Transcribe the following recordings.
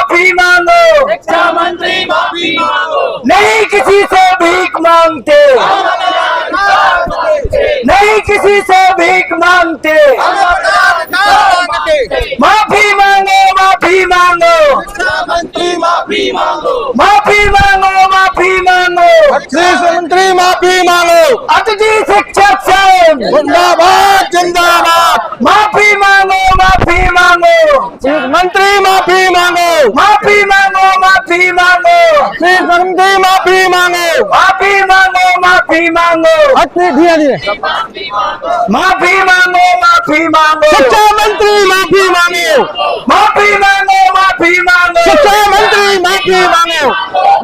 माफी मांगो, शिक्षा मंत्री माफी मांगो, नहीं किसी से भीख मांगते, नहीं किसी से भीख मांगते, माफी मांगो, माफी मांगो, शिक्षा मंत्री माफी मांगो, माफी मांगो, माफी मांगो, शिक्षा मंत्री माफी मांगो, अतिथि शिक्षक संघ जिंदाबाद जिंदाबाद, माफी मांगो, माफी मांगो, मंत्री माफी मांगो, माफी मांगो, माफी मांगो, शिक्षा मंत्री माफी मांगो, माफी मांगो, माफी मांगो, धीरे धीरे, माफी मांगो, माफी मांगो, शिक्षा मंत्री माफी मांगो, माफी मांगो, माफी मांगो, शिक्षा मंत्री माफी मांगो,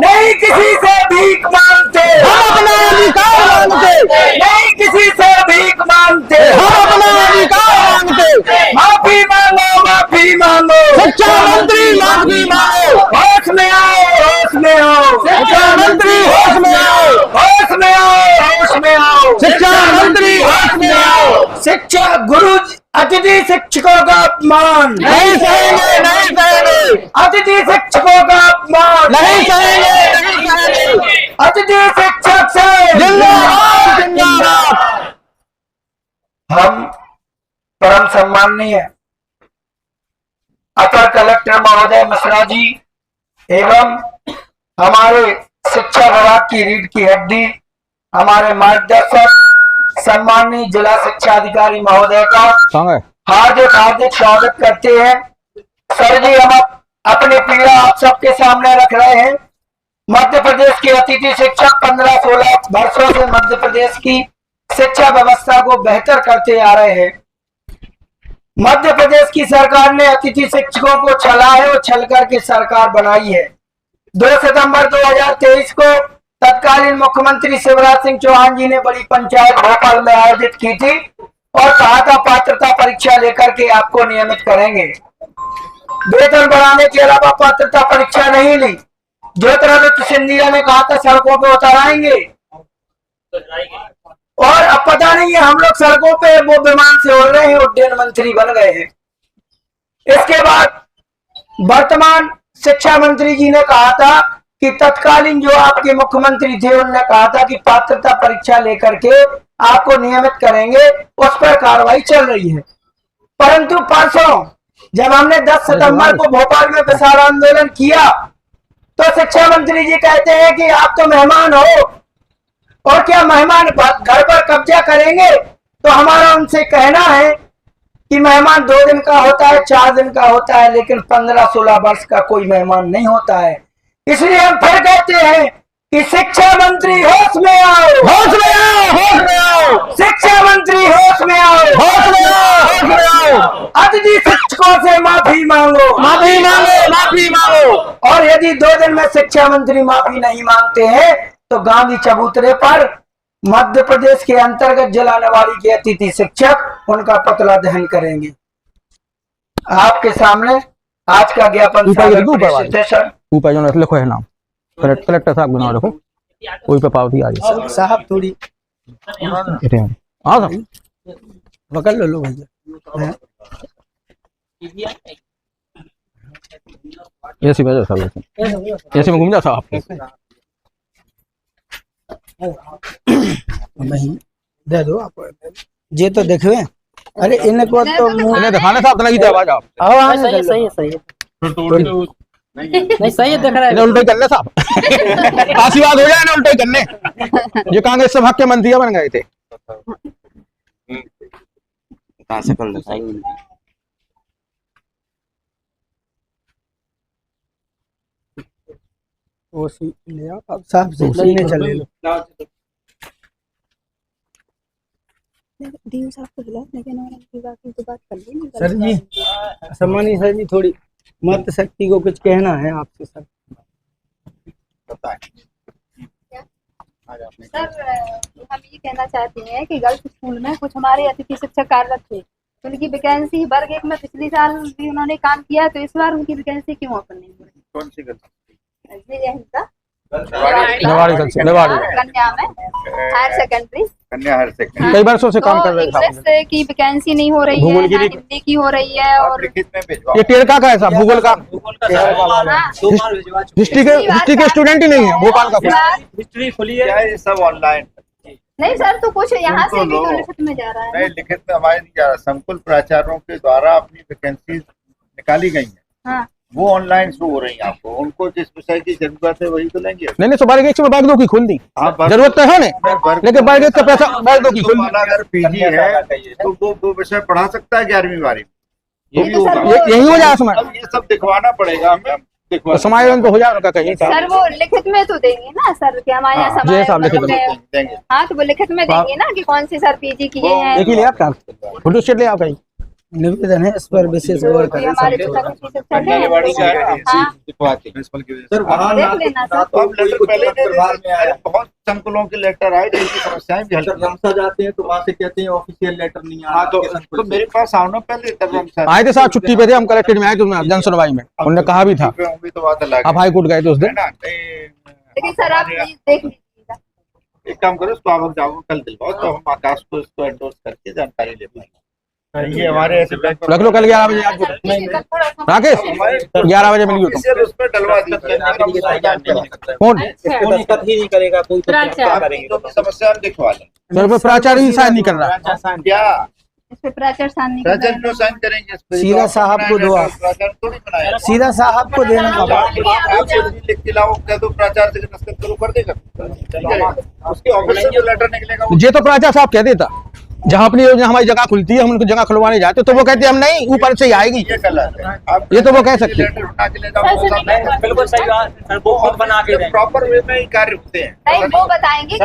नहीं किसी से भीख मांगते, हम अपना अधिकार मांगते, नहीं किसी से भीख मांगते, हम अपना अधिकार मांगते, माफी मांगो, माफी मांगो, शिक्षा मंत्री माफी मांगो, होश में आओ, होश में आओ, शिक्षा मंत्री होश में आओ, होश में आओ, होश में आओ, शिक्षा मंत्री होश में आओ, शिक्षा गुरु अतिथि शिक्षकों का अपमान नहीं सहेंगे, नहीं सहेंगे, अतिथि शिक्षकों का अपमान नहीं सहेंगे, नहीं सहेंगे, अतिथि शिक्षक से जिंदाबाद जिंदाबाद, हम परम सम्माननीय अपर कलेक्टर महोदय मिश्रा जी एवं हमारे शिक्षा विभाग की रीढ़ की हड्डी हमारे मार्गदर्शक सम्माननीय जिला शिक्षा अधिकारी महोदय का हार्दिक हार्दिक स्वागत करते हैं। सर जी, हम अपनी पीड़ा आप सबके सामने रख रहे हैं। मध्य प्रदेश के अतिथि शिक्षक 15-16 वर्षों से मध्य प्रदेश की शिक्षा व्यवस्था को बेहतर करते आ रहे हैं। मध्य प्रदेश की सरकार ने अतिथि शिक्षकों को छला है और छल करके सरकार बनाई है। 2 सितंबर 2023 को तत्कालीन मुख्यमंत्री शिवराज सिंह चौहान जी ने बड़ी पंचायत भोपाल में आयोजित की थी और कहा था पात्रता परीक्षा लेकर के आपको नियमित करेंगे। वेतन बढ़ाने के अलावा पात्रता परीक्षा नहीं ली। ज्योतिरादित्य सिंधिया ने कहा था सड़कों पे उतर आएंगे और अब पता नहीं है हम लोग सड़कों पे वो विमान से उड़ रहे हैं, उड्डयन मंत्री बन गए हैं। इसके बाद वर्तमान शिक्षा मंत्री जी ने कहा था कि तत्कालीन जो आपके मुख्यमंत्री थे उन्होंने कहा था कि पात्रता परीक्षा लेकर के आपको नियमित करेंगे, उस पर कार्रवाई चल रही है। परंतु परसों जब हमने 10 सितंबर को भोपाल में विशाल आंदोलन किया तो शिक्षा मंत्री जी कहते हैं कि आप तो मेहमान हो और क्या मेहमान घर पर कब्जा करेंगे। तो हमारा उनसे कहना है कि मेहमान 2 दिन का होता है, 4 दिन का होता है, लेकिन 15-16 वर्ष का कोई मेहमान नहीं होता है। इसलिए हम फिर कहते हैं कि शिक्षा मंत्री होश में आओ, होश में आओ, होश में आओ, शिक्षा मंत्री होश में आओ, होश में आओ, होश में आओ, अतिथि शिक्षकों से माफी मांगो, माफी मांगो, माफी मांगो, और यदि 2 दिन में शिक्षा मंत्री माफी नहीं मांगते हैं तो गांधी चबूतरे पर मध्य प्रदेश के अंतर्गत जिला निवाड़ी के अतिथि शिक्षक उनका पुतला दहन करेंगे। आपके सामने आज का ज्ञापन ऊपर जो लिखो है नाम कलेक्टर साहब बना रखो, कोई पे पावती आ रही साहब थोड़ी हाँ साहब पकड़ लो भैया। ऐसी वजह सब ऐसे में घूम जा साहब नहीं दे दो आप जे तो देखवे। अरे इनको तो इन्हें दिखाने साहब लगी थी आवाज आप सही है सही है सही है नहीं सही है देख रहा है उल्टे कर ले साहब आशीर्वाद हो जाए ना उल्टे करने। ये कांग्रेस सभा के मंत्री बन गए थे। कहां से कल दिखाएंगे वो ले आप साहब से सीने चले लो। डीएम साहब को बुलाओ, लेकिन और उनकी बात कर लेंगे। सर जी सम्मानित सर जी, थोड़ी मत शक्ति को कुछ कहना है आपसे सर। सर हम ये कहना चाहते हैं कि गर्ल्स स्कूल में कुछ हमारे अतिथि शिक्षक कार्यरत थे, तो उनकी वैकेंसी वर्ग 1 में पिछले साल भी उन्होंने काम किया, तो इस बार उनकी वैकेंसी क्यों ओपन नहीं हो रही? कौन सी गलती कन्या में निवाड़ी हायर सेकेंडरी कन्या हायर सेकेंडरी कई वर्षों से काम कर रहे हैं इंग्लिश साहब। की वैकेंसी नहीं हो रही भूगोल है, की ना भी- हिंदी की हो रही है, आप और लिखित में भिजवाओ। ये टेरका का है साहब, भूगोल का हाँ, हिस्ट्री के स्टूडेंट ही नहीं है भोपाल का कोई। हिस्ट्री खुली क्या है, ये सब ऑनलाइन। नहीं सर, तो कुछ यहाँ से भी लो। तो लिखित में जा रहा है नहीं, लिखित में हमारे नहीं जा रहा। संकुल प्राचार्यों के द्वारा अपनी वैकेंसी निकाली गई है, हाँ। वो ऑनलाइन शो हो रही है आपको। उनको जिस विषय की जरूरत है वही तो लेंगे। नहीं नहीं, सुबह एक बाइक दो की खुल दी, हाँ, जरूरत तो है नहीं, लेकिन बाइक का पैसा बाइक दो की खुल दी। वाला अगर पीजी है तो वो विषय पढ़ा सकता है 11वीं 12वीं। ये भी तो सर होगा। यही हो जाए उसमें, अब ये सब दिखवाना पड़ेगा हमें। तो समायोजन तो हो जाए उनका कहीं साहब। सर वो लिखित में तो देंगे ना सर, कि हमारे यहाँ हाँ, जी साहब, लिखित समाज में में, देंगे। हाँ तो वो लिखित में देंगे ना कि कौन सी सर पीजी किए हैं। एक ही ले आपका फोटो स्टेट ले आप कहीं। निवेदन है इस पर विशेष तो गौर ये करें। हमारे शिक्षक शिक्षक धन्यवाद का है, हाँ, दिखवाते हैं। सर वहाँ देख लेना सर। तो अब लेटर पहले दे देते हैं। बहुत संकुलों के लेटर आए जिनकी समस्याएं भी हल जब रमसा जाते हैं तो वहाँ से कहते हैं ऑफिशियल लेटर नहीं आ हाँ, रहा तो आपके संकुल से। मेरे पास आओ ना पहले, तब हम सर आए थे साहब, छुट्टी पे थे हम, कलेक्टेड में आए थे जन सुनवाई में, उन्होंने कहा भी था। होंगे तो बात अलग आप हाई कोर्ट गए थे उस है दिन। ना। नहीं, लेकिन सर आप प्लीज देख लीजिएगा। एक काम करो, इसको आवक जावक कल दिलवाओ तो हम आकाश को इसको एंडोर्स करके जानकारी ले पाएंगे। ये हमारे ऐसे बैंक रख लो कल 11 बजे आपको, राकेश 11 बजे मिलिए तुम। ऑफिशियल उसमें डलवा दीजिए। कौन कोई दिक्कत ही नहीं करेगा, कोई तो क्या करेंगे। जो भी समस्या हम दिखवा लें। सर पे प्राचार्य ही साइन नहीं कर रहा। क्या इस पे प्राचार्य साइन नहीं कर प्राचार्य रहे क्यों साइन करेंगे इस पे? सीधा तो साहब को दो आप। प्राचार्य थोड़ी बनाया। सीधा साहब को देना अब आप लिख के लाओ, कह दो प्राचार्य से दस्तखत करो, कर देगा। उसके ऑफिस से जो लेटर निकलेगा वो ये तो प्राचार्य साहब कह देता, जहाँ अपनी योजना हमारी जगह खुलती है हम उनको जगह खुलवाने जाते तो वो कहते हम नहीं, ऊपर से ही आएगी। ये गलत है। आप ये तो वो कह सकते हैं। लेटर उठा के ले जाओ, बिल्कुल सही बात, सर वो खुद बना के देंगे। प्रॉपर वे में ही कार्य होते हैं। नहीं, वो बताएंगे